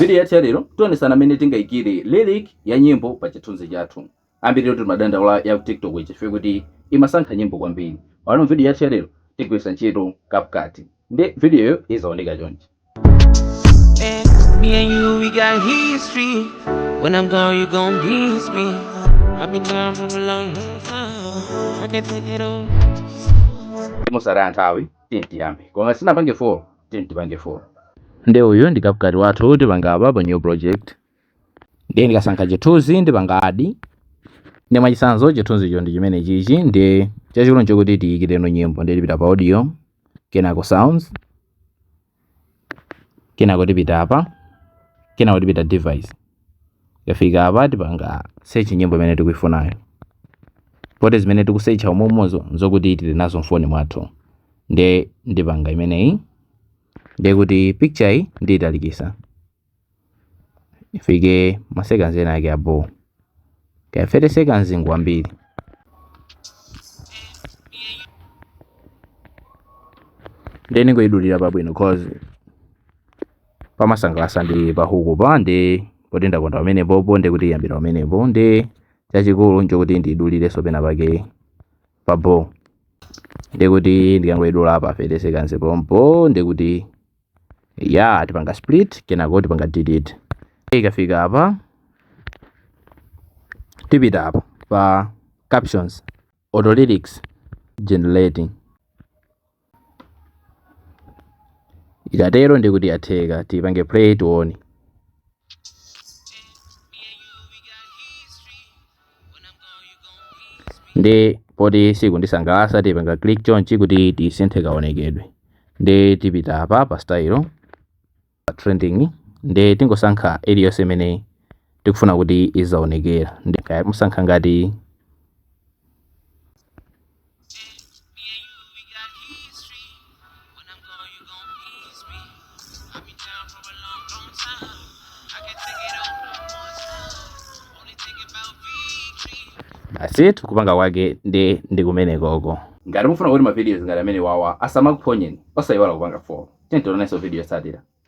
Video ya lero tionesana amene tingayikire lyric ya nyimbo pa chithunzi chathu. Ambiri kuti madandaula ya TikTok ichifukwa kuti imasankha nyimbo kwambiri. Wano video ya lero tigwisa ntchito CapCut. Ndi video yo izaoneka chonchi. Me and you, we got history. When I'm gone, you gon' miss me. I've been down for a long time. I can't take it all. Musara nthawi tiyambe. Koma sinapange 4 tipange 4. Ndi uyu ndi CapCut wathu tipanga pa new project. Ndi ndikasankha chithunzi ndipanga adi. Ndi mwachisanzo chithunzi icho ndi chimene chichi ndi chachikulu nchokuti tiyikireno nyimbo ndi tipita pa audio kenako sounds kenako tipita apa kenako tipita device. Yafika apa tipanga search nyimbo imene tikuifunayo. Poti zimene tikusearcha umomozo nzokuti tili nazo mfoni mwathu. Ndi ndipanga imeneyi ndi kuti picture iyi nditalikisa ifike maseconds ena yake abo kaya 30 seconds ngwambiri. Ndi ningoidulira pabwino cause pamasangalasa ndi pahuku pa ndi poti ndakonda pamenepo ndi kuti iyambira pamenepo ndi chachikulu nchokuti ndiidulireso pena pake pabo. Ndi kuti ndikangoidula pa 30 seconds pompo ndi kuti ya tipanga split kenako tipanga delete. Ikafika apa tipita apa pa captions auto lyrics generating. Ikatero ndi kuti yatheka tipange play tione. Ndi poti sikundisangalasa tipanga click chonchi kuti tisinthe kaonekedwe. Ndi tipita apa pa style trending ndi tingosankha iliyonse imene tikufuna kuti izaonekera. Ndi kaya musankha ngati basi kupanga kwake ndi kumene koko. Ngati mufuna kuti ma videos ngati amene wawa asamakuphonyeni osayiwala kupanga 4. Tintoneso video yotsatira.